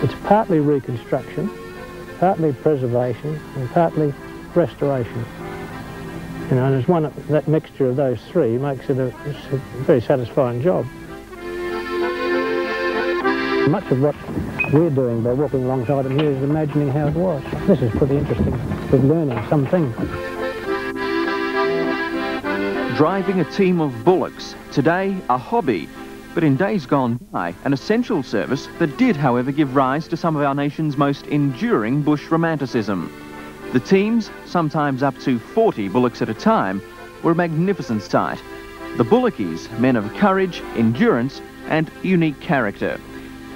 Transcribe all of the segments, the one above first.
It's partly reconstruction, partly preservation, and partly restoration. You know, and there's one, that mixture of those three makes it a very satisfying job. Much of what we're doing by walking alongside them here is imagining how it was. This is pretty interesting. We're learning something. Driving a team of bullocks, today a hobby, but in days gone by, an essential service that did, however, give rise to some of our nation's most enduring bush romanticism. The teams, sometimes up to 40 bullocks at a time, were a magnificent sight. The Bullockies, men of courage, endurance and unique character.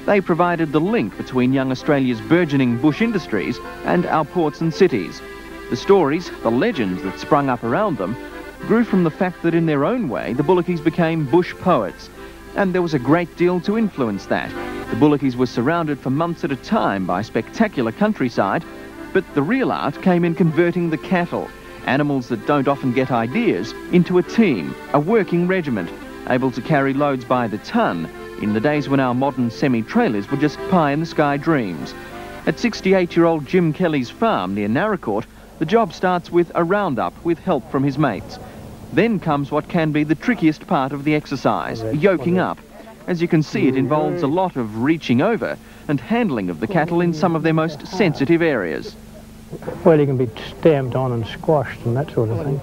They provided the link between young Australia's burgeoning bush industries and our ports and cities. The stories, the legends that sprung up around them, grew from the fact that in their own way the Bullockies became bush poets. And there was a great deal to influence that. The Bullockies were surrounded for months at a time by spectacular countryside, but the real art came in converting the cattle, animals that don't often get ideas, into a team, a working regiment, able to carry loads by the ton, in the days when our modern semi-trailers were just pie-in-the-sky dreams. At 68-year-old Jim Kelly's farm near Naracoorte, the job starts with a roundup with help from his mates. Then comes what can be the trickiest part of the exercise, yoking up. As you can see, it involves a lot of reaching over and handling of the cattle in some of their most sensitive areas. Well, you can be stamped on and squashed and that sort of thing.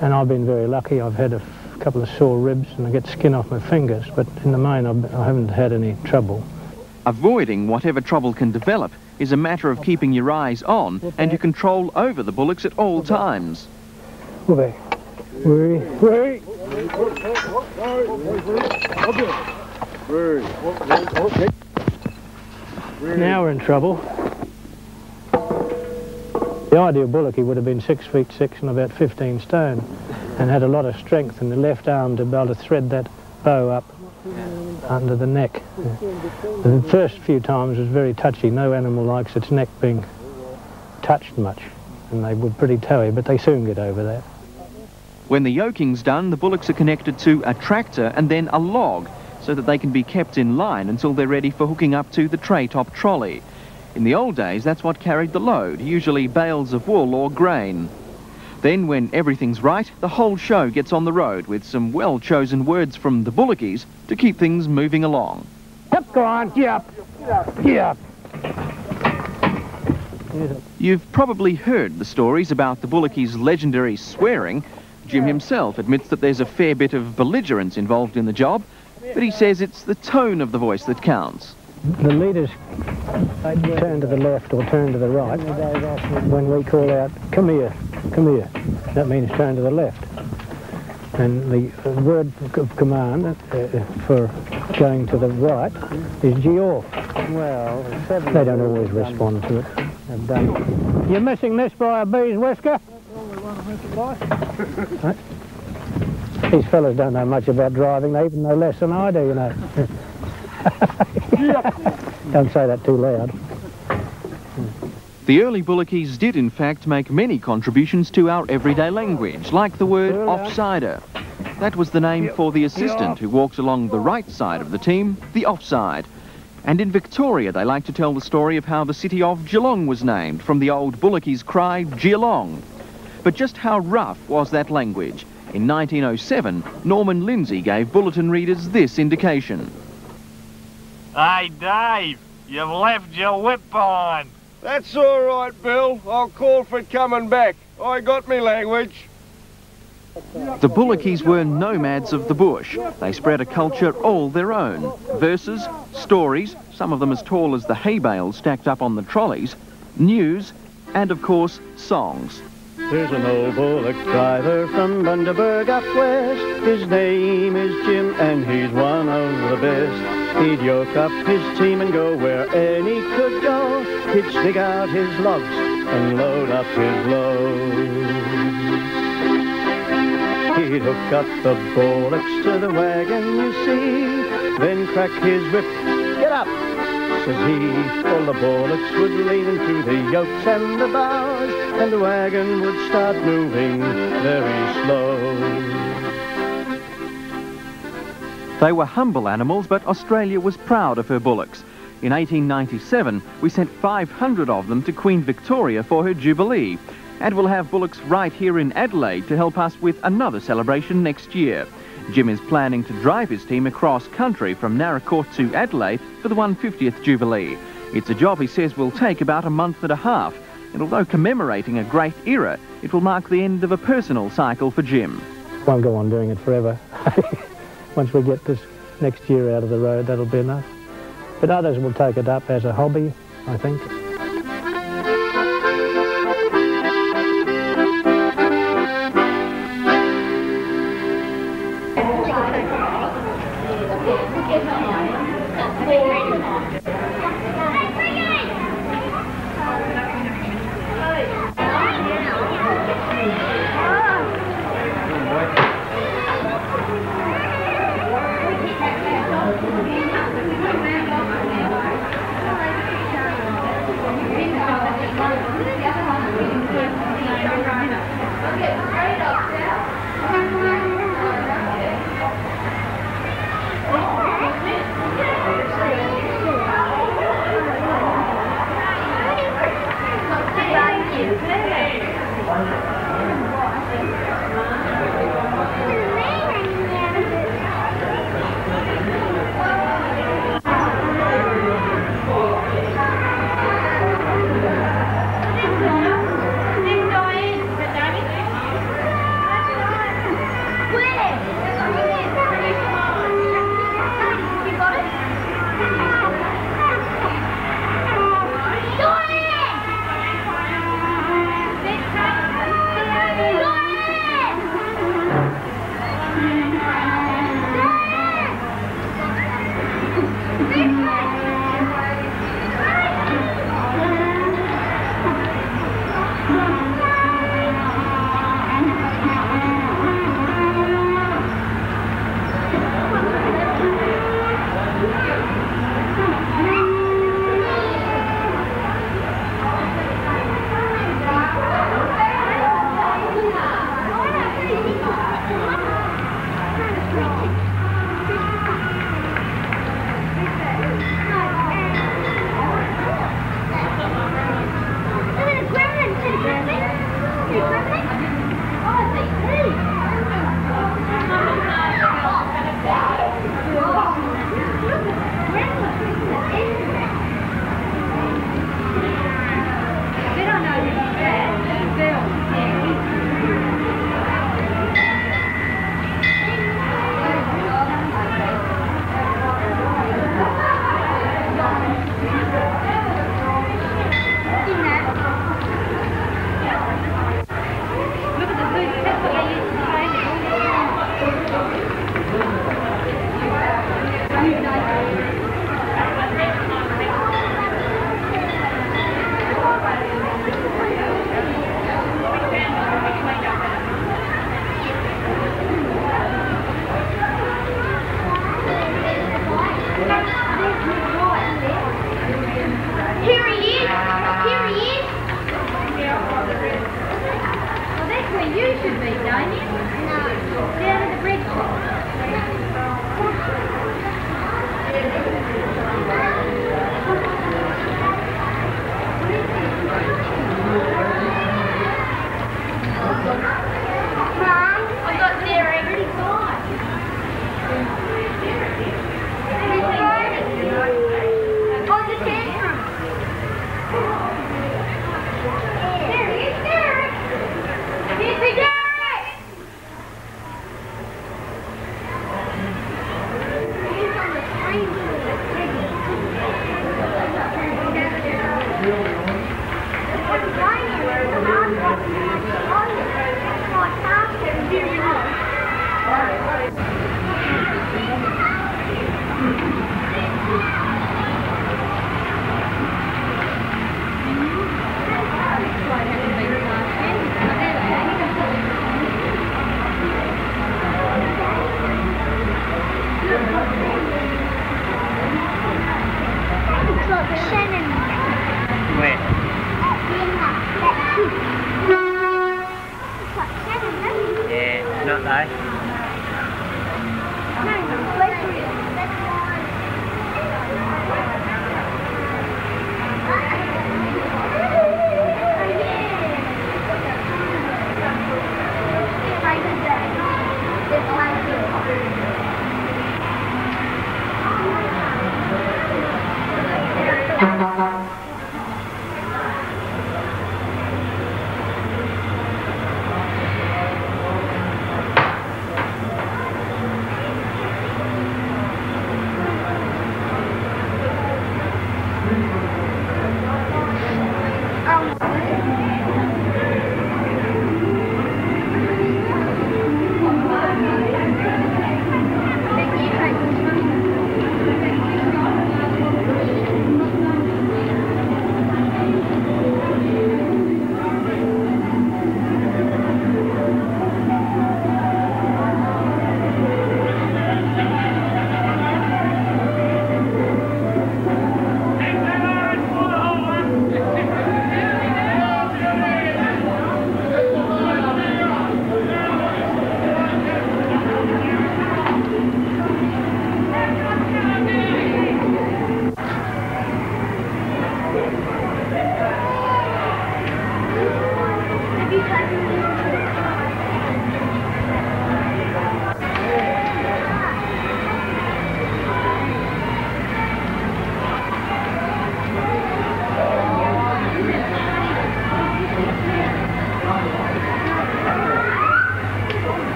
And I've been very lucky. I've had a couple of sore ribs and I get skin off my fingers, but in the main I haven't had any trouble. Avoiding whatever trouble can develop is a matter of keeping your eyes on and your control over the bullocks at all times. Now we're in trouble. The ideal Bullocky would have been 6 feet 6 and about 15 stone and had a lot of strength in the left arm to be able to thread that bow up under the neck. The first few times was very touchy. No animal likes its neck being touched much, and they were pretty towy, but they soon get over that. When the yoking's done, the bullocks are connected to a tractor and then a log so that they can be kept in line until they're ready for hooking up to the tray-top trolley. In the old days, that's what carried the load, usually bales of wool or grain. Then, when everything's right, the whole show gets on the road with some well-chosen words from the Bullockies to keep things moving along. Yep, go on, get up, get up. You've probably heard the stories about the Bullockies' legendary swearing. Jim himself admits that there's a fair bit of belligerence involved in the job, but he says it's the tone of the voice that counts. The leaders turn to the left or turn to the right when we call out, come here, come here. That means turn to the left. And the word of command for going to the right is gee off. Well, they don't always respond to it. You're missing this by a bee's whisker? Right. These fellas don't know much about driving, they even know less than I do, you know. Don't say that too loud. The early Bullockies did in fact make many contributions to our everyday language, like the word offsider. That was the name for the assistant who walks along the right side of the team, the offside. And in Victoria they like to tell the story of how the city of Geelong was named from the old Bullockies' cry, Geelong. But just how rough was that language? In 1907, Norman Lindsay gave bulletin readers this indication. Hey, Dave, you've left your whip behind. That's all right, Bill. I'll call for it coming back. I got me language. The Bullockies were nomads of the bush. They spread a culture all their own. Verses, stories, some of them as tall as the hay bales stacked up on the trolleys, news, and of course, songs. There's an old bullock driver from Bundaberg up west. His name is Jim and he's one of the best. He'd yoke up his team and go where any could go. He'd stick out his logs and load up his load. He'd hook up the bullocks to the wagon, you see, then crack his whip, get up, says he. All the bullocks would lean into the yokes and the bows, and the wagon would start moving very slow. They were humble animals, but Australia was proud of her bullocks. In 1897, we sent 500 of them to Queen Victoria for her Jubilee. And we'll have Bullocks right here in Adelaide to help us with another celebration next year. Jim is planning to drive his team across country from Naracoorte to Adelaide for the 150th Jubilee. It's a job he says will take about a month and a half. And although commemorating a great era, it will mark the end of a personal cycle for Jim. Won't go on doing it forever. Once we get this next year out of the road, that'll be enough. But others will take it up as a hobby, I think.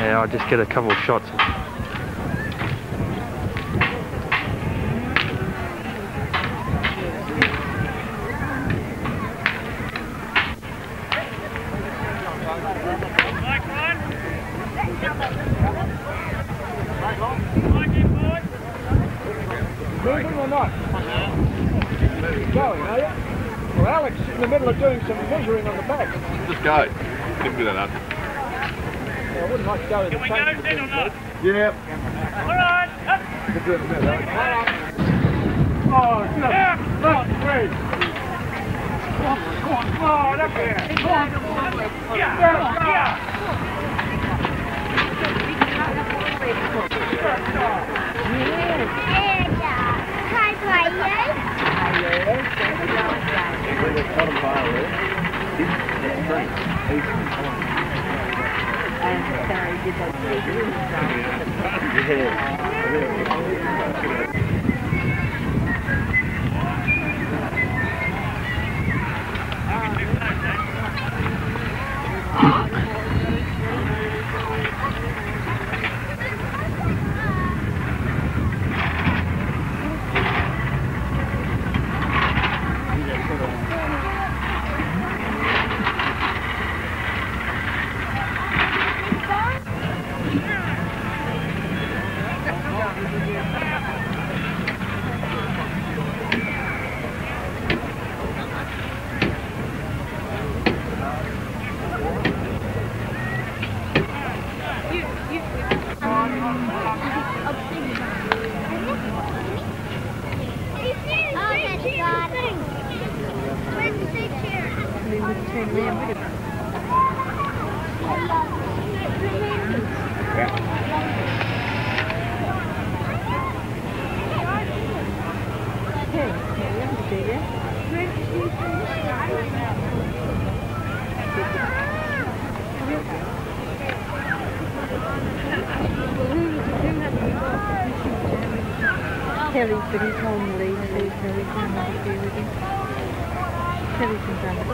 Yeah, I'll just get a couple of shots. Moving or not? Going, are you? Well, Alex is in the middle of doing some measuring on the back. Just go. Give me that up. I wouldn't like to go in the Can we go then or not? Yeah. All right. Up. Oh, yeah. Look, wait. Oh, look there. Terry's but he's home leave, so Terry's going to be with him. Terry's been done it.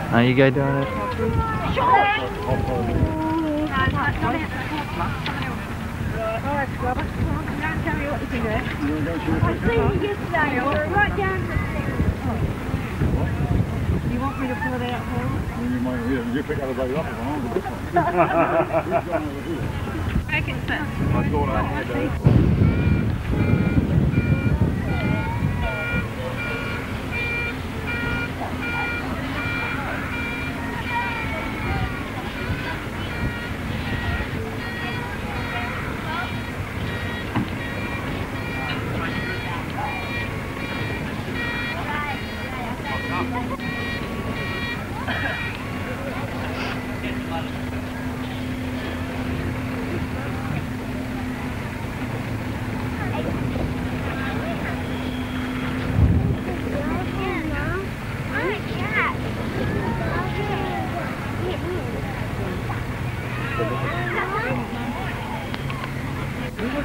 There you go doing it. You want me to pull it out for you? You pick other way up. Make it fit. I thought I had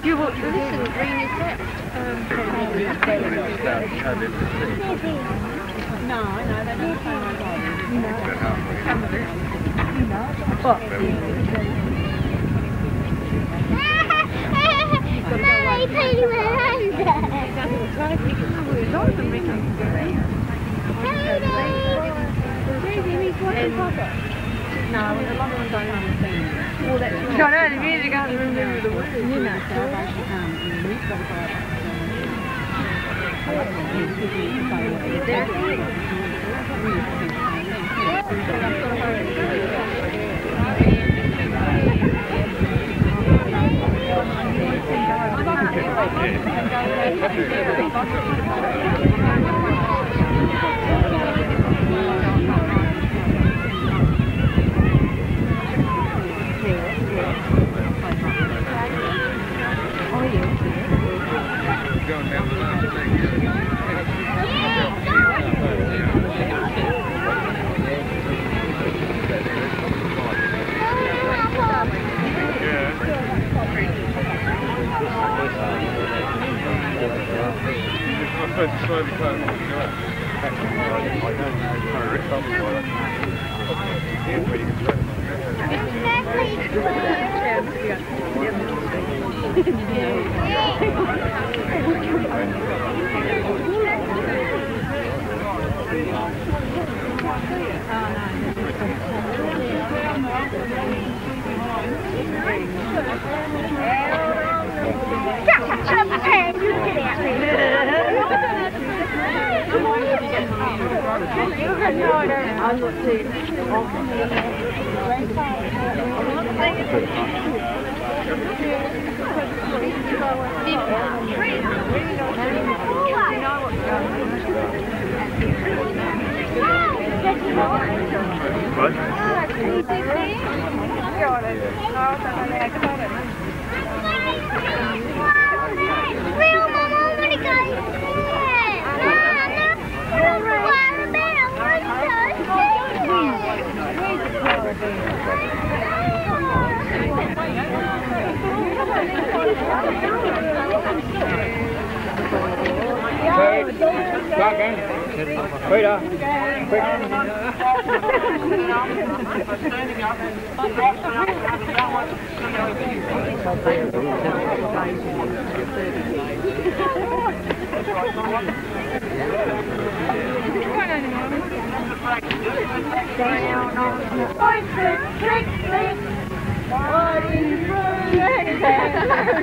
You want to listen, green is that? No, I know, they don't say my God. You know, some of it. You know. What? Mummy, put your hand there. A lot of them make them go around. No, a lot of them don't understand. Well, that's right. I know, the music, I can't remember the words. You know, Salvation Army, we've got to go out.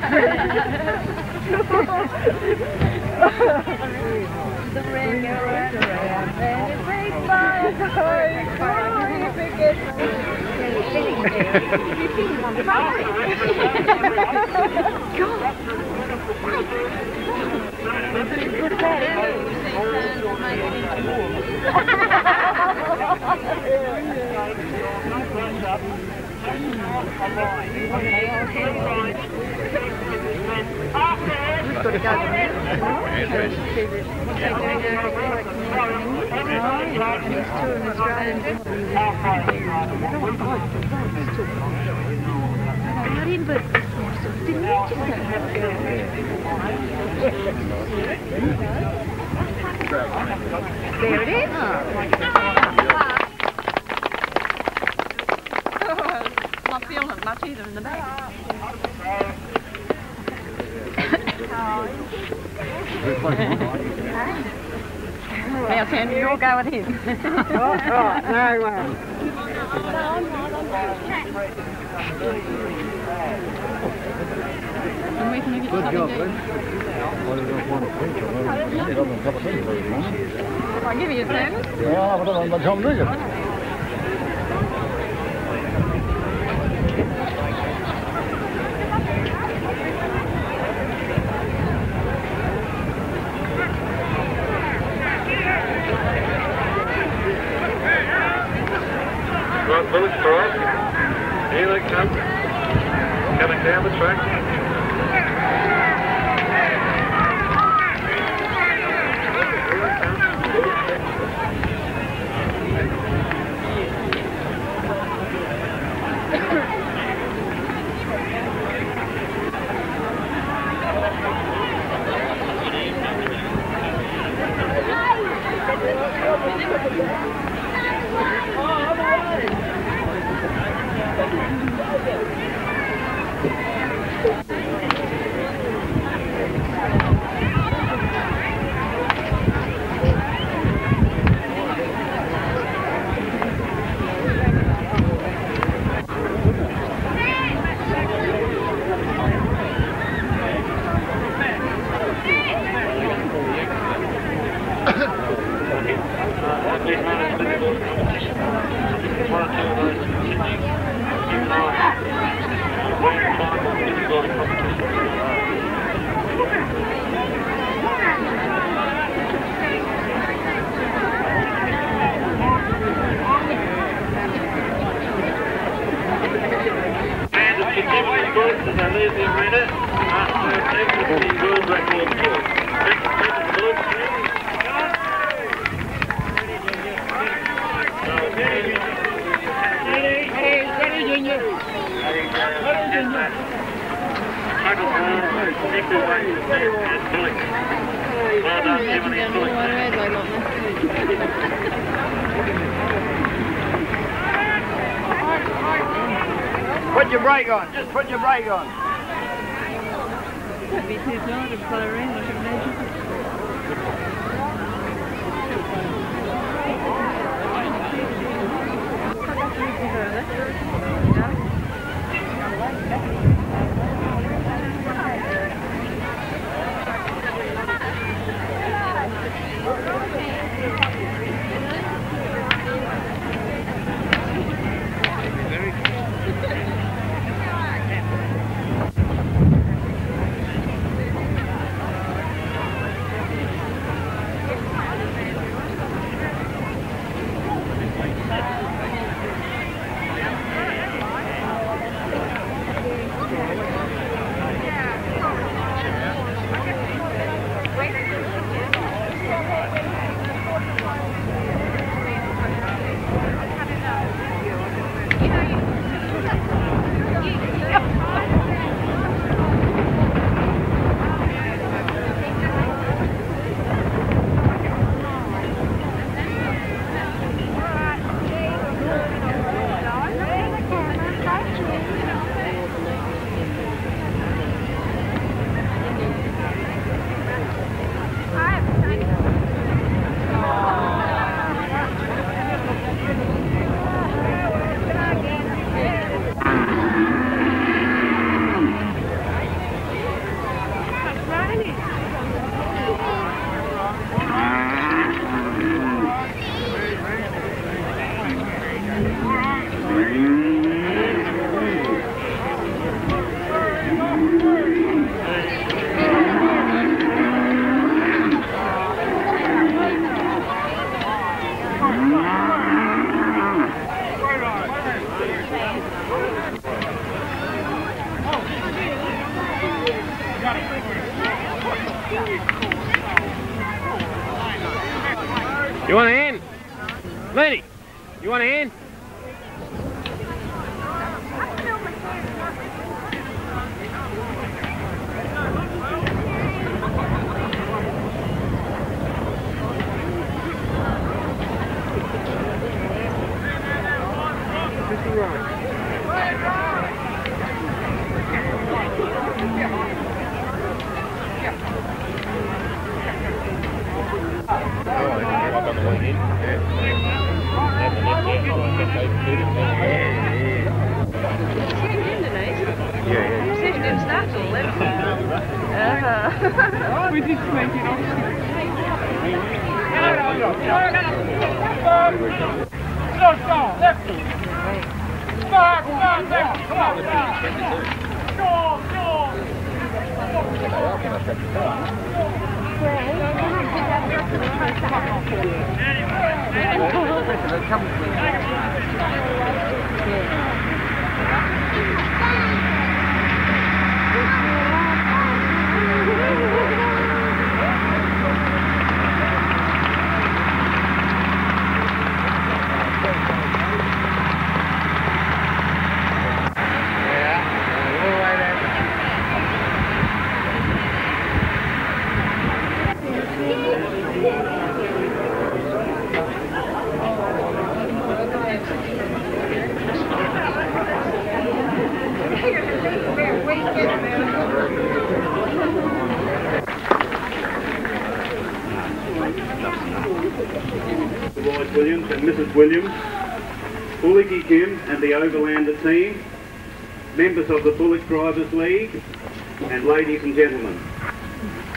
The ring around and it breaks my heart. You're feeding on the We've got to go there it is. Not feeling it much either in the back. Now, Sam, you'll go with him. Right, no way. Good job, I'll give you a sandwich. Ja, maar dat zal niet. Right, Bullock strike. Here they come. Coming down the track. Put your brake on. Just put your brake on. That'd be too tight to play around, I should imagine. You want a hand? Lady, you want a hand? Williams and Mrs. Williams, Bullocky Jim and the Overlander team, members of the Bullock Drivers League, and ladies and gentlemen.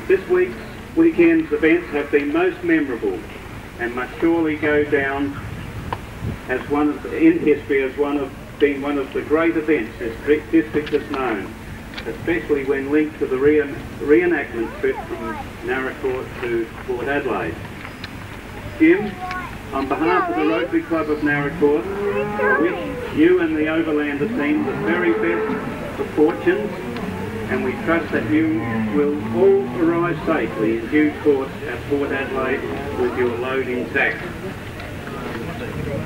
This weekend's events have been most memorable and must surely go down as in history as being one of the great events this district has known, especially when linked to the reenactment trip from Naracoorte to Port Adelaide. Jim, on behalf of the Rotary Club of Naracoorte, I wish you and the Overlander team the very best of fortunes, and we trust that you will all arrive safely in due course at Port Adelaide with your load intact.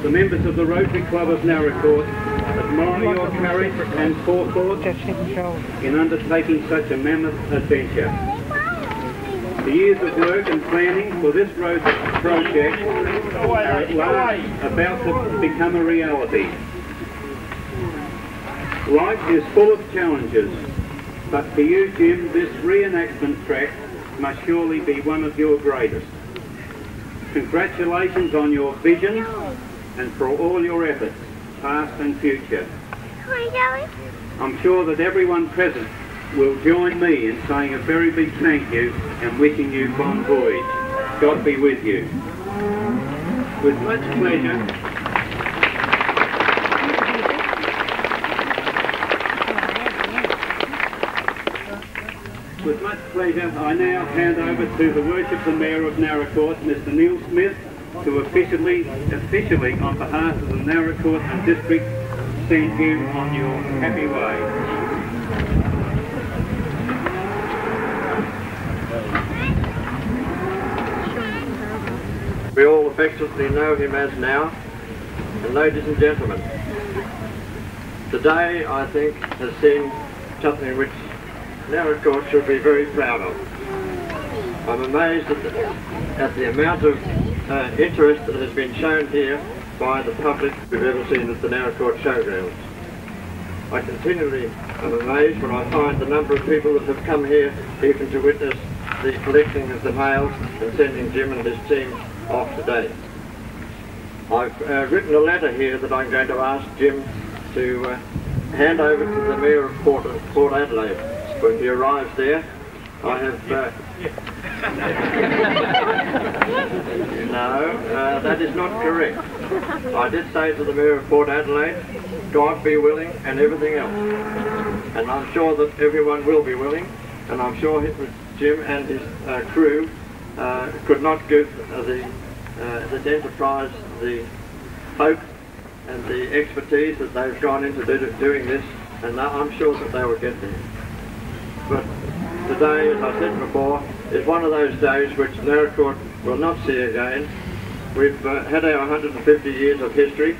The members of the Rotary Club of Naracoorte admire your courage and forethought in undertaking such a mammoth adventure. The years of work and planning for this road project are at last about to become a reality. Life is full of challenges, but for you, Jim, this reenactment track must surely be one of your greatest. Congratulations on your vision and for all your efforts, past and future. I'm sure that everyone present will join me in saying a very big thank you and wishing you bon voyage. God be with you. With much pleasure, I now hand over to the Worshipful Mayor of Naracoorte, Mr. Neil Smith, to officially on behalf of the Naracoorte and District send you on your happy way. We all affectionately know him as now, and ladies and gentlemen, today I think has seen something which Naracoorte should be very proud of. I'm amazed at the amount of interest that has been shown here by the public we've ever seen at the Naracoorte Showgrounds. I continually am amazed when I find the number of people that have come here even to witness the collecting of the mails and sending Jim and his team off today. I've written a letter here that I'm going to ask Jim to hand over to the Mayor of Port Adelaide. When he arrives there, I have... No, that is not correct. I did say to the Mayor of Port Adelaide, God be willing and everything else. And I'm sure that everyone will be willing, and I'm sure Jim and his crew could not give this enterprise the hope and the expertise that they've gone into doing this, and I'm sure that they will get there. But today, as I said before, is one of those days which Naracoorte will not see again. We've had our 150 years of history,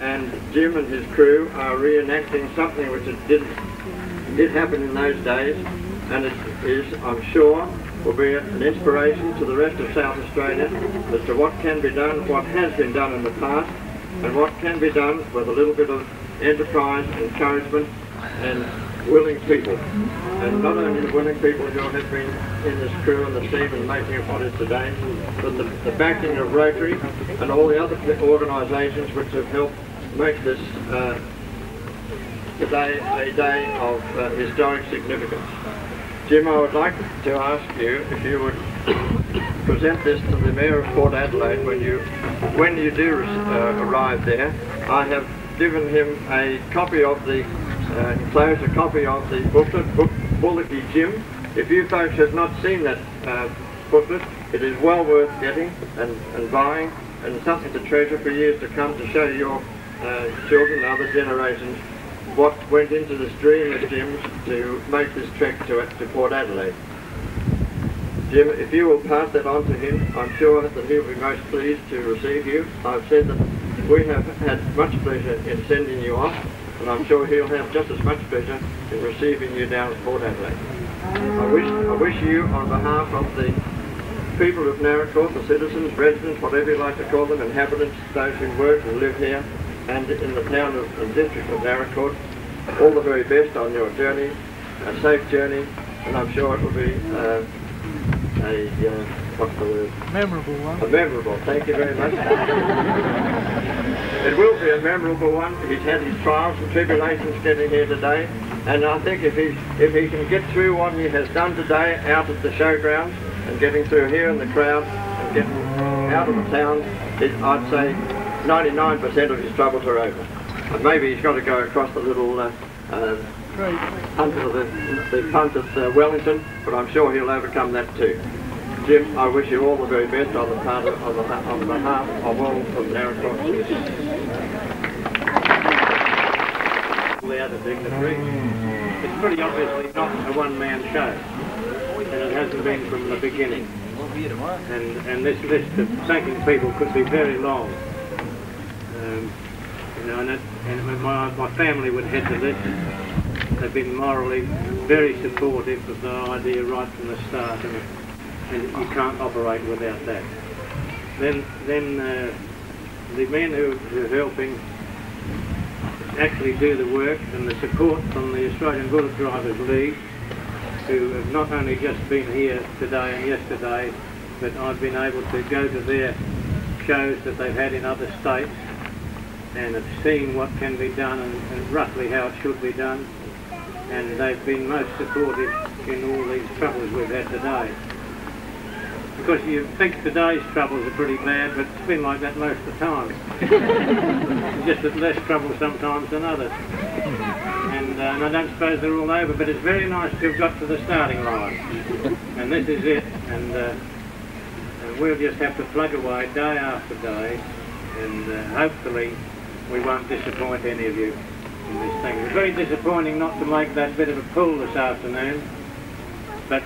and Jim and his crew are reenacting something which did happen in those days, and it is, I'm sure, will be an inspiration to the rest of South Australia as to what can be done, what has been done in the past, and what can be done with a little bit of enterprise, encouragement, and willing people. And not only the willing people who have been in this crew and the team and making it what it is today, but the backing of Rotary and all the other organisations which have helped make this today a day of historic significance. Jim, I would like to ask you if you would present this to the Mayor of Port Adelaide when you do arrive there. I have given him a copy of the enclosed a copy of the booklet, Bullocky Jim. If you folks have not seen that booklet, it is well worth getting and buying, and something to treasure for years to come, to show your children and other generations what went into this dream of Jim's to make this trek to Port Adelaide. Jim, if you will pass that on to him, I'm sure that he'll be most pleased to receive you. I've said that we have had much pleasure in sending you off, and I'm sure he'll have just as much pleasure in receiving you down at Port Adelaide. I wish you, on behalf of the people of Naracoorte, the citizens, residents, whatever you like to call them, inhabitants, those who work and live here, and in the town and district of Naracoorte, all the very best on your journey, a safe journey, and I'm sure it will be what's the word? Memorable one. A memorable, thank you very much. It will be a memorable one. He's had his trials and tribulations getting here today, and I think if he can get through what he has done today out at the showgrounds and getting through here in the crowd and getting out of the town, I'd say 99% of his troubles are over. And maybe he's got to go across the little punt at Wellington, but I'm sure he'll overcome that too. Jim, I wish you all the very best on behalf of all of Naracoorte. The other dignitary. It's pretty obviously not a one-man show, and it hasn't been from the beginning. And this list of thanking people could be very long. You know, and my family would head the list. They've been morally very supportive of the idea right from the start, and you can't operate without that. Then the men who are helping actually do the work, and the support from the Australian Bullock Drivers League, who have not only just been here today and yesterday, but I've been able to go to their shows that they've had in other states and have seen what can be done and roughly how it should be done, and they've been most supportive in all these troubles we've had today. Because you think today's troubles are pretty bad, but it's been like that most of the time. Just that less trouble sometimes than others. And I don't suppose they're all over, but it's very nice to have got to the starting line. And this is it, and we'll just have to plug away day after day, and hopefully we won't disappoint any of you in this thing. It was very disappointing not to make that bit of a pull this afternoon, but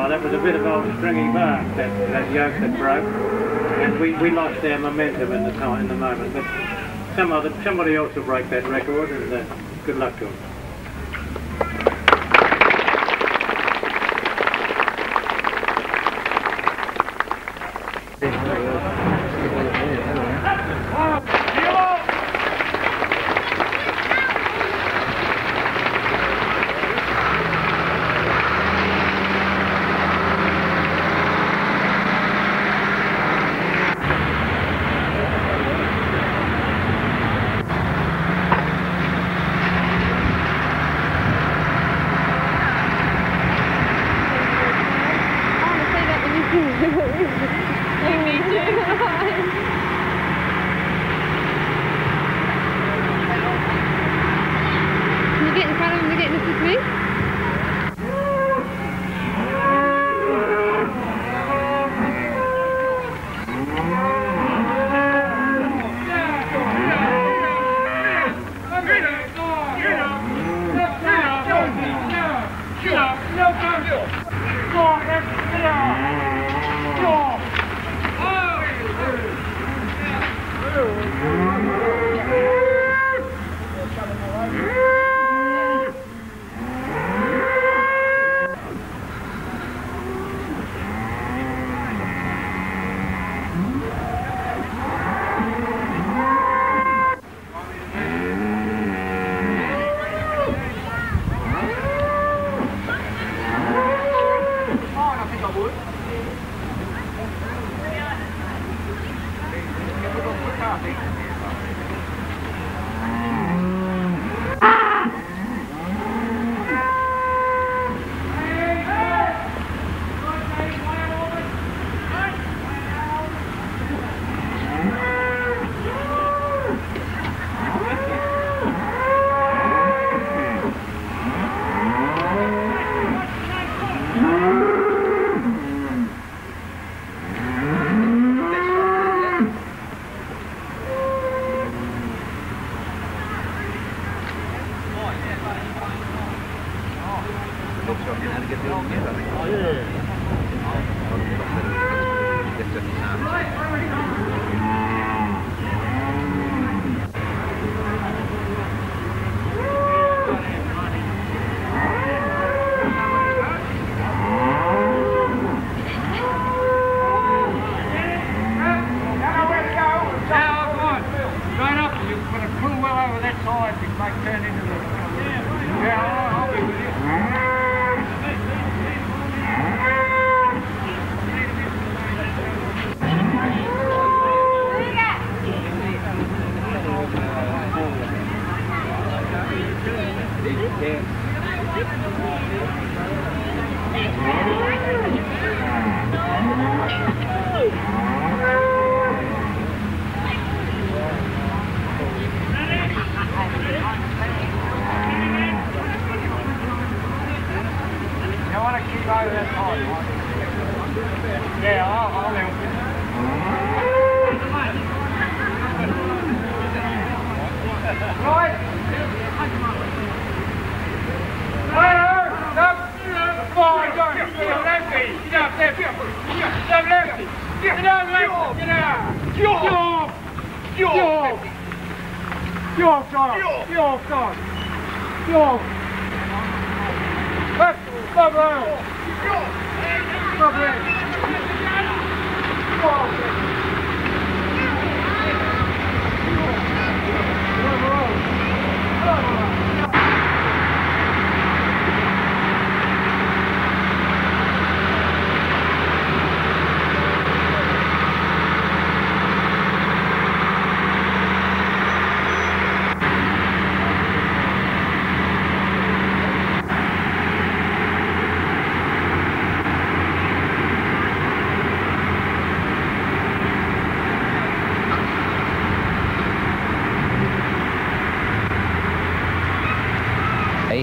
that was a bit of old stringy bark, that yoke that broke, and we lost our momentum in the moment. But somebody else will break that record, and good luck to them.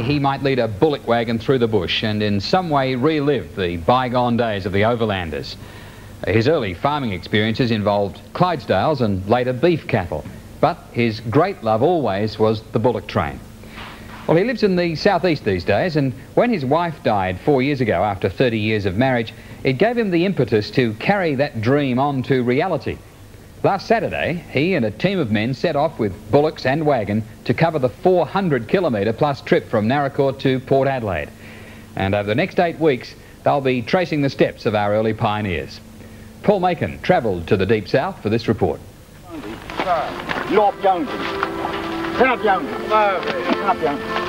He might lead a bullock wagon through the bush and in some way relive the bygone days of the overlanders. His early farming experiences involved Clydesdales and later beef cattle, but his great love always was the bullock train. Well, he lives in the southeast these days, and when his wife died 4 years ago after 30 years of marriage, it gave him the impetus to carry that dream on to reality. Last Saturday, he and a team of men set off with bullocks and wagon to cover the 400-kilometre plus trip from Naracoorte to Port Adelaide. And over the next 8 weeks, they'll be tracing the steps of our early pioneers. Paul Macon travelled to the Deep South for this report. Lop Young. Snap Young. Snap Young.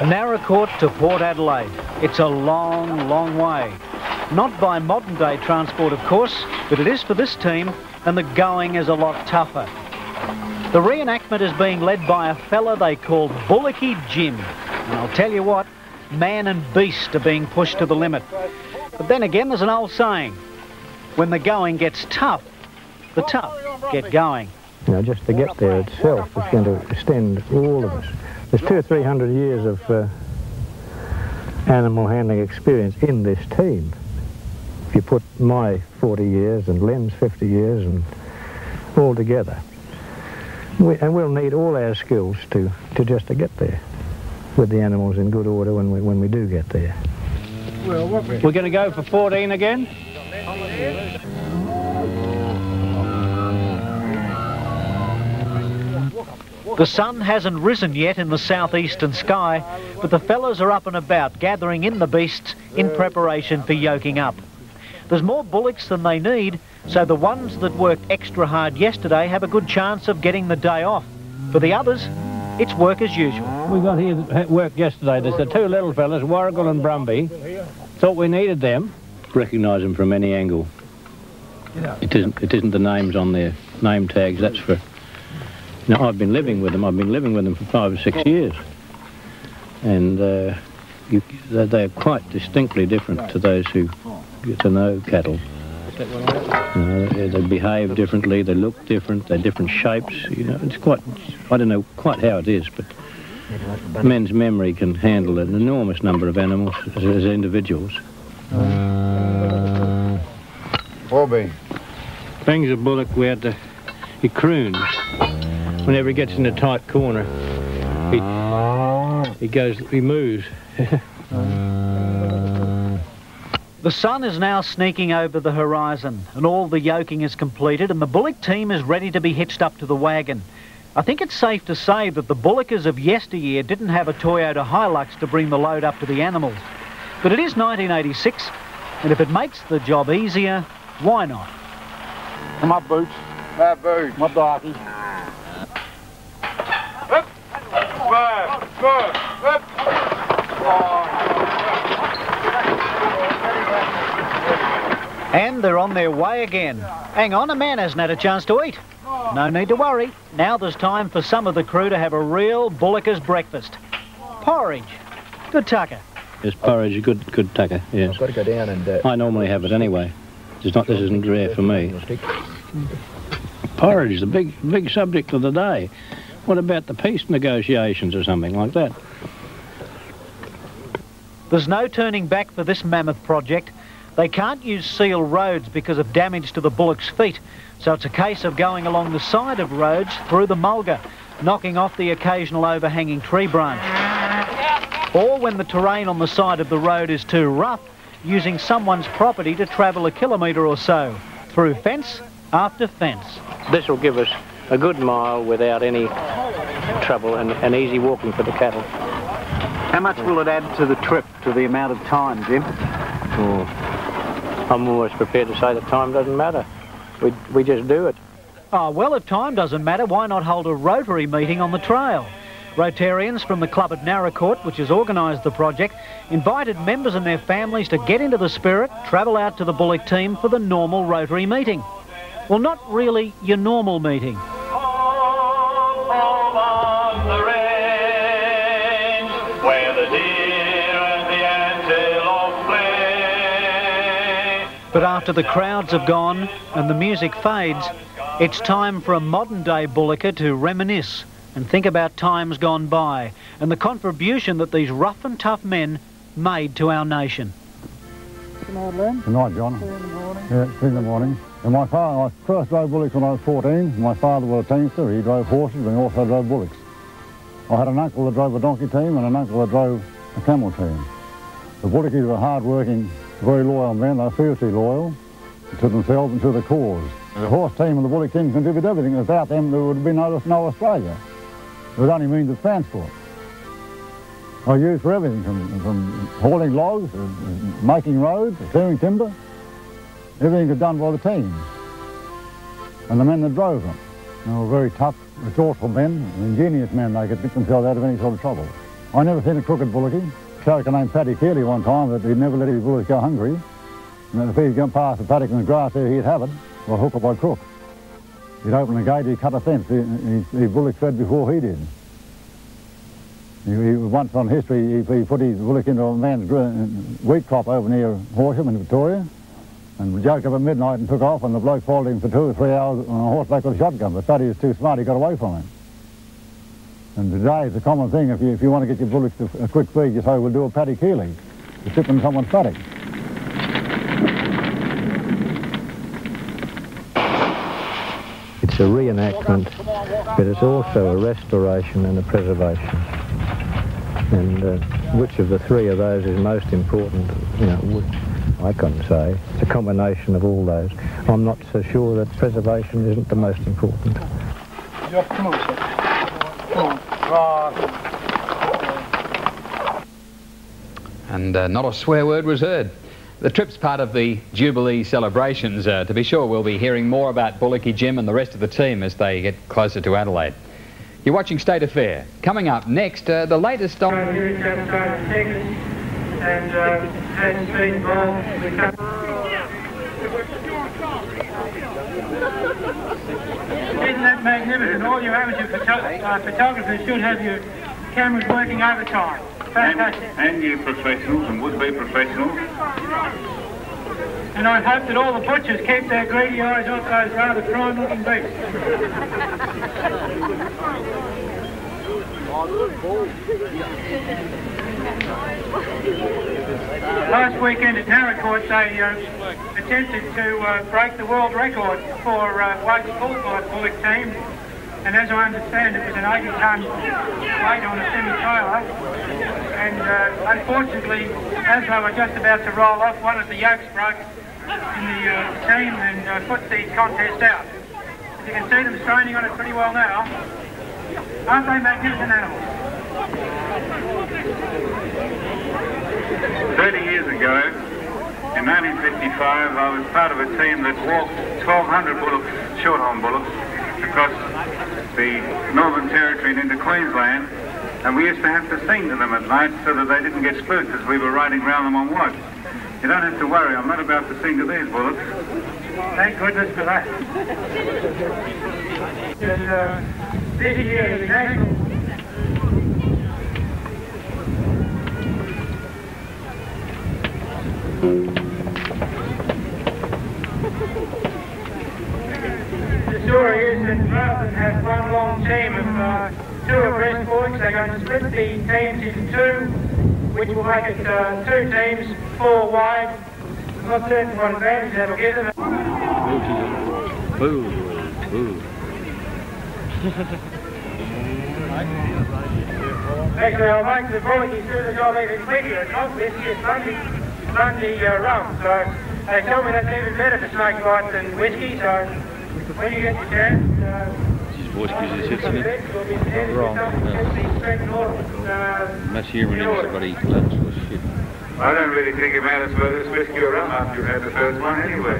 Naracoorte to Port Adelaide. It's a long, long way. Not by modern day transport, of course, but it is for this team, and the going is a lot tougher. The reenactment is being led by a fella they call Bullocky Jim. And I'll tell you what, man and beast are being pushed to the limit. But then again, there's an old saying, when the going gets tough, the tough get going. You know, just to get there itself is going to extend all of us. There's 200 or 300 years of animal handling experience in this team. If you put my 40 years and Len's 50 years and all together. And we'll need all our skills to just to get there with the animals in good order when we do get there. We're going to go for 14 again? The sun hasn't risen yet in the southeastern sky, but the fellas are up and about, gathering in the beasts in preparation for yoking up. There's more bullocks than they need, so the ones that worked extra hard yesterday have a good chance of getting the day off. For the others, it's work as usual. We got here that worked yesterday. There's the two little fellas, Warrigal and Brumby. Thought we needed them. Recognise them from any angle. It isn't the names on their name tags, that's for... Now, I've been living with them. I've been living with them for 5 or 6 years. And they're quite distinctly different to those who get to know cattle. You know, they behave differently, they look different, they're different shapes. You know, it's quite... I don't know quite how it is, but men's memory can handle an enormous number of animals as individuals. Bobby. Bangs a bullock, he croons. Whenever he gets in a tight corner, he moves. The sun is now sneaking over the horizon and all the yoking is completed and the bullock team is ready to be hitched up to the wagon. I think it's safe to say that the bullockers of yesteryear didn't have a Toyota Hilux to bring the load up to the animals. But it is 1986, and if it makes the job easier, why not? My boots. My boots. My darky. And they're on their way again. Hang on, a man hasn't had a chance to eat. No need to worry. Now there's time for some of the crew to have a real bullockers breakfast. Porridge. Good tucker. Yes, porridge, a good tucker, yes. I've got to go down and... I normally have it anyway. This isn't rare for me. Porridge is the big subject of the day. What about the peace negotiations or something like that? There's no turning back for this mammoth project. They can't use seal roads because of damage to the bullock's feet, so it's a case of going along the side of roads through the mulga, knocking off the occasional overhanging tree branch. Or when the terrain on the side of the road is too rough, using someone's property to travel a kilometre or so, through fence after fence. This will give us a good mile without any trouble and easy walking for the cattle. How much will it add to the trip, to the amount of time, Jim? I'm almost prepared to say that time doesn't matter. We just do it. Oh, well, if time doesn't matter, why not hold a Rotary meeting on the trail? Rotarians from the club at Naracoorte, which has organised the project, invited members and their families to get into the spirit, travel out to the Bullock team for the normal Rotary meeting. Well, not really your normal meeting. But after the crowds have gone and the music fades, it's time for a modern-day bullocker to reminisce and think about times gone by and the contribution that these rough and tough men made to our nation. Good night, Len. Good night, John. See you in the morning. Yeah, see you in the morning. And I first drove bullocks when I was 14. My father was a teamster. He drove horses and he also drove bullocks. I had an uncle that drove a donkey team and an uncle that drove a camel team. The Bullockies were hard-working, very loyal men. They were fiercely loyal to themselves and to the cause. The horse team and the bullock team contributed everything. Without them, there would have been no Australia. It was only means of transport. I used for everything, from hauling logs, making roads, clearing timber. Everything was done by the teams and the men that drove them. They were very tough, resourceful men, ingenious men. They could get themselves out of any sort of trouble. I never seen a crooked Bullocky. A character named Paddy Keeley one time that he'd never let his bullocks go hungry. And if he'd gone past the paddock and the grass there, he'd have it, by hook or by crook. He'd open the gate, he'd cut a fence. His bullocks fed before he did. Once on history, he put his bullock into a man's wheat crop over near Horsham in Victoria, and we joked up at midnight and took off, and the bloke followed him for 2 or 3 hours on a horseback with a shotgun, but thought he was too smart, he got away from him. And today it's a common thing, if you want to get your bullocks to a quick feed, you say, we'll do a paddock healing. You sit them in someone's paddock. It's a reenactment, but it's also a restoration and a preservation. And which of the three of those is most important, you know, I couldn't say. It's a combination of all those. I'm not so sure that preservation isn't the most important. Yep, come on, sir. Come on. And not a swear word was heard. The trip's part of the Jubilee celebrations. To be sure, we'll be hearing more about Bullocky, Jim and the rest of the team as they get closer to Adelaide. You're watching State Affair. Coming up next, the latest on... And has been involved with that. Isn't that magnificent? All your amateur photographers should have your cameras working overtime. Fantastic. And you professionals and would-be professionals. And I hope that all the butchers keep their greedy eyes off those rather prime-looking beasts. Last weekend at Naracoorte they attempted to break the world record for weight pulled by the Bullock team, and as I understand it was an 80-tonne weight on a semi-trailer, and unfortunately as they were just about to roll off, one of the yokes broke in the team and put the contest out. As you can see them straining on it pretty well now. Aren't they magnificent animals? 30 years ago, in 1955, I was part of a team that walked 1,200 bullocks, short-horn bullocks, across the Northern Territory and into Queensland, and we used to have to sing to them at night so that they didn't get spooked as we were riding around them on watch. You don't have to worry, I'm not about to sing to these bullocks. Thank goodness for that. And this year is national. The story is that rather than have one long team of 2 abreast bullocks, they're going to split the teams into 2, which will make it 2 teams, 4 wide. I'm not certain what advantage that'll give them. Actually, I'll make the Bullocky do the job even quicker. It's not this year's Monday rum, so they tell me that's even better for snake bite than whiskey, so when you get the chance... Much hearing everybody collapse was shit. I don't really think it matters whether it's whiskey or rum after you've had the first one anyway.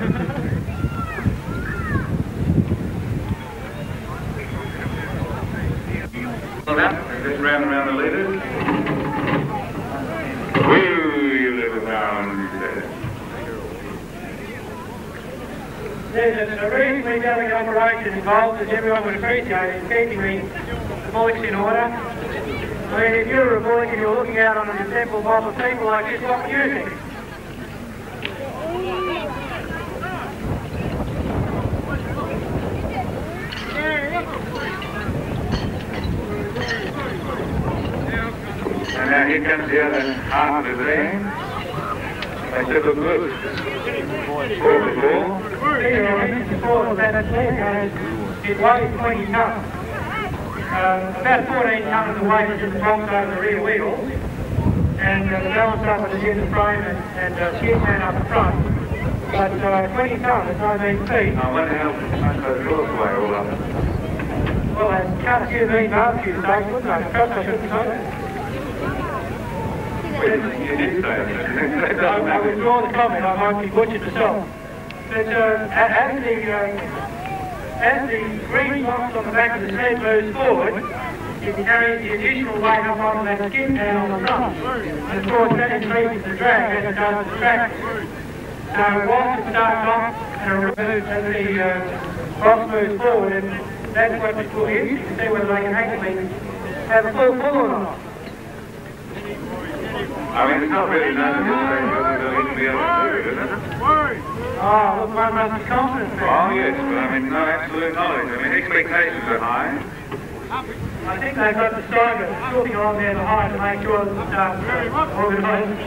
Just round and round the leaders. Woo, you little down. There's a reasonably delicate operation involved, as everyone would appreciate, in keeping the bullocks in order. I mean, if you're a bullock and you're looking out on an assembled mob of people like this, what would you think? And now here comes the other half of the team. They took a look. It weighs 20 tonnes. About 14 tonnes of the weight is just dropped over the rear wheels, and the balance of it is in the frame and skid man up the front. But 20 tonnes is no mean feat. I wonder how much those bullocks weigh all up. Well, they've cut a few mean barbecue steaks, wouldn't they? Perhaps I shouldn't say that. You did say that. I withdraw the comment, I might be butchered myself. But as the green box on the back of the sled moves forward, it carries the additional weight up on that skid pan on the front. And of course that increases the drag as it does the track. So whilst it starts off and removes as the box moves forward, and that's what the pull is. You can see whether they can actually have a full pull or not. I mean, it's not really known at this stage whether they'll even be able to do it, is it? Oh, look, one must be confident there. Oh, yes, but I mean, no absolute knowledge. I mean, expectations are high. I think they've got the striker looking on there behind to make sure that the start's organised.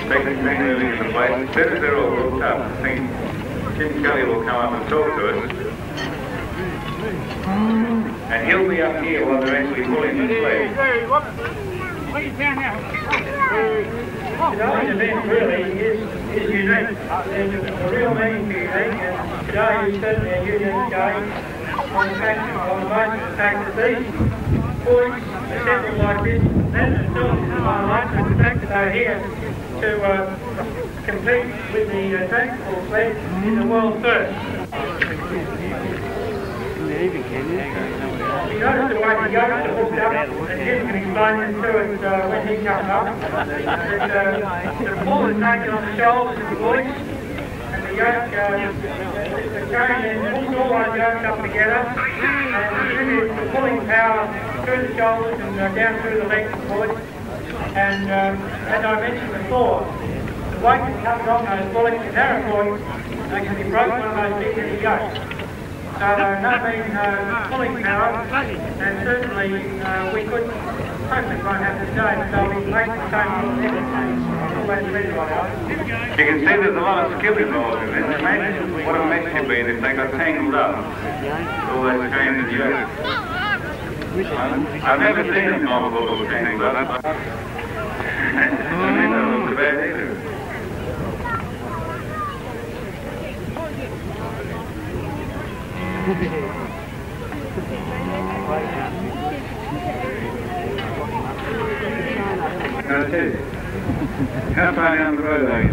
Technically in the place, as soon as they're all hooked up, I think Jim Kelly will come up and talk to us. And he'll be up here while they're actually pulling the sled. Today's event really is unique. It's a real meaning to unique, and today is certainly a unique day on the basis of the fact that these boys assembled like this, that itself is highlight, but the fact that they're here to compete with the transport sled is a world first. You notice the way the yokes are hooked up, and Jim can explain this to us when he comes up. The pull is taken on the shoulders of the boys, and the yoke, the chain then pulls all those yokes up together, and distributes the pulling power through the shoulders and down through the legs of the boys. And as I mentioned before, the weight that comes on those bullocks in Naracoorte, they can be broken on those big heavy yokes. So they're not being pulling power, and certainly we could hopefully won't have to today, but they'll be making the same sort of You can see there's a lot of skill involved in this. Imagine what a mess it'd be if they got tangled up. All those chains and yokes. I've never seen a normal bull tangled up. I mean, that looks bad either. Now, tell you, how far down the road are you?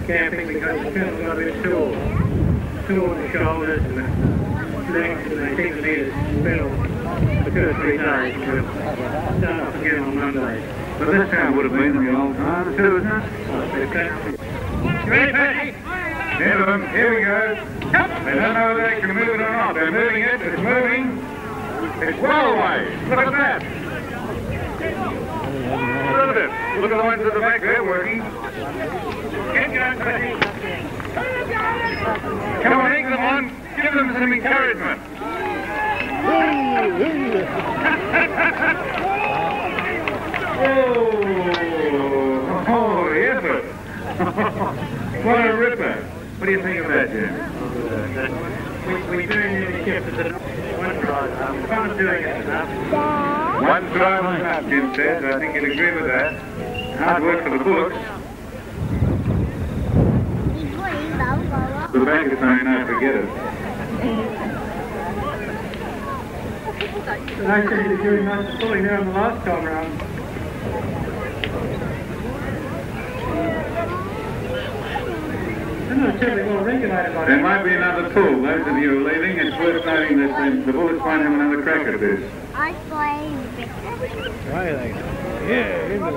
Camping because the film got a bit sore. Sore on the shoulders and the legs, and they think they need to spell for 2 or 3 days to start off again on Monday. But this time would have been in the old times too, isn't it? You ready, Patty? Gentlemen, here we go. They don't know whether they can move it or not. They're moving it, it's moving. It's well away. Look at that. Look at it. Look at the ones at the back, they're working. Get going, Patty. Come on, egg them on. Give them some encouragement. Oh, the effort. What a ripper. What do you think of that, Jim? We do need to shift it to one drive. Fun doing it enough. One drive is enough, Jim says. I think you'd agree with that. Hard work for the Bullocks. The bankers don't know, forget it. They seem to be doing most of the pulling there on the last time round. They're not terribly well regulated by There might be another pull. Those of you who are leaving, it's worth noting that the Bullocks won't have another crack at this. I play. Why are they? Yeah, you've got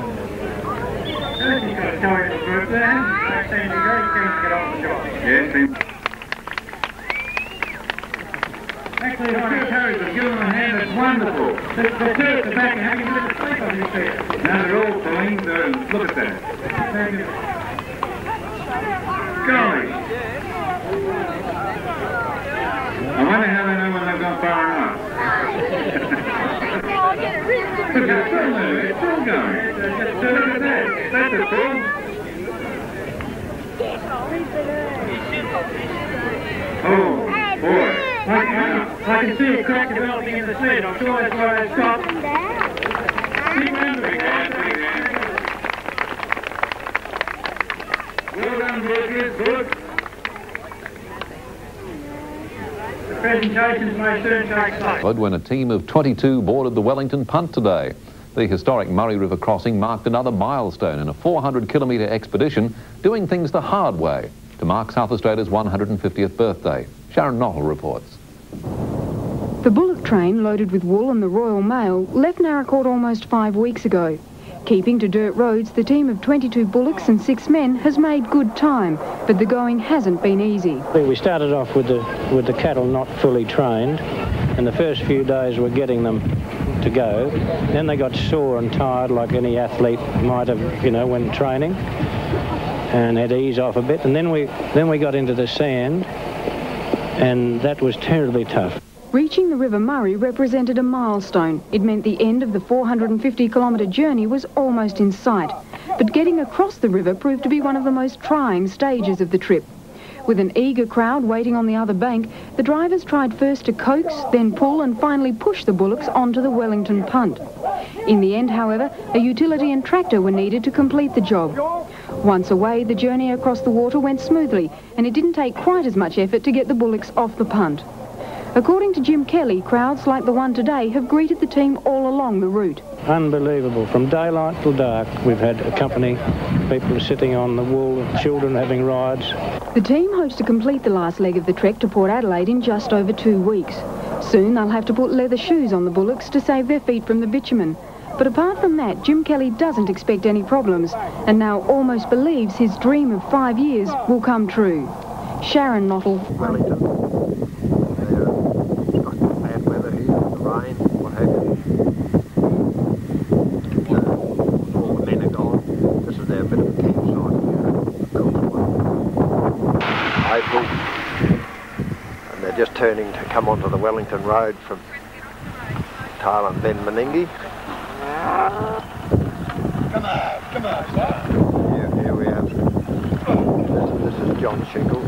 a tie in the group there. They seem to be very keen to get on the job. Yes, Actually, the two carriers have given them a hand. It's wonderful. The two at the back are having a bit of sleep on your feet. Now they're all pulling. Look at that. Golly. I wonder how they know when they've gone far enough. Look, it's still there. It's still going. Look at that. That's a pull. Oh, boy. I can see a crack developing in the sled. I'm sure that's why they stopped. Keep moving. Well done, Bullock. Bullock. presentations may soon take place. When a team of 22 boarded the Wellington punt today. The historic Murray River crossing marked another milestone in a 400-kilometre expedition doing things the hard way to mark South Australia's 150th birthday. Sharon Nottle reports. The Bullock train, loaded with wool and the Royal Mail, left Naracoorte almost 5 weeks ago. Keeping to dirt roads, the team of 22 bullocks and 6 men has made good time, but the going hasn't been easy. We started off with the cattle not fully trained, and the first few days were getting them to go. Then they got sore and tired like any athlete might have, you know, when training, and had to ease off a bit. And then we got into the sand, and that was terribly tough. Reaching the River Murray represented a milestone. It meant the end of the 450-kilometre journey was almost in sight. But getting across the river proved to be one of the most trying stages of the trip. With an eager crowd waiting on the other bank, the drivers tried first to coax, then pull and finally push the bullocks onto the Wellington punt. In the end, however, a utility and tractor were needed to complete the job. Once away, the journey across the water went smoothly, and it didn't take quite as much effort to get the bullocks off the punt. According to Jim Kelly, crowds like the one today have greeted the team all along the route. Unbelievable. From daylight till dark, we've had a company, people sitting on the wool, children having rides. The team hopes to complete the last leg of the trek to Port Adelaide in just over 2 weeks. Soon they'll have to put leather shoes on the bullocks to save their feet from the bitumen. But apart from that, Jim Kelly doesn't expect any problems, and now almost believes his dream of 5 years will come true. Sharon Nottle. Wellington. Bad weather here, the rain, what have you. All the men are gone. This is our bit of a campsite here. April. And they're just turning to come onto the Wellington Road from Thailand, Ben Meningi. Come on, sir. Here we have. This is John Shingle.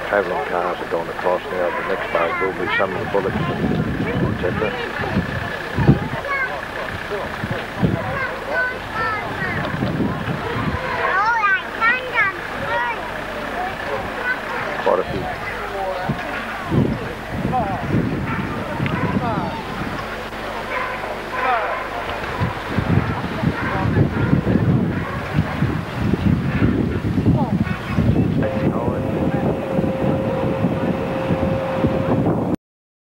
Travelling cars have gone across now. The next boat will be some of the bullocks, etc.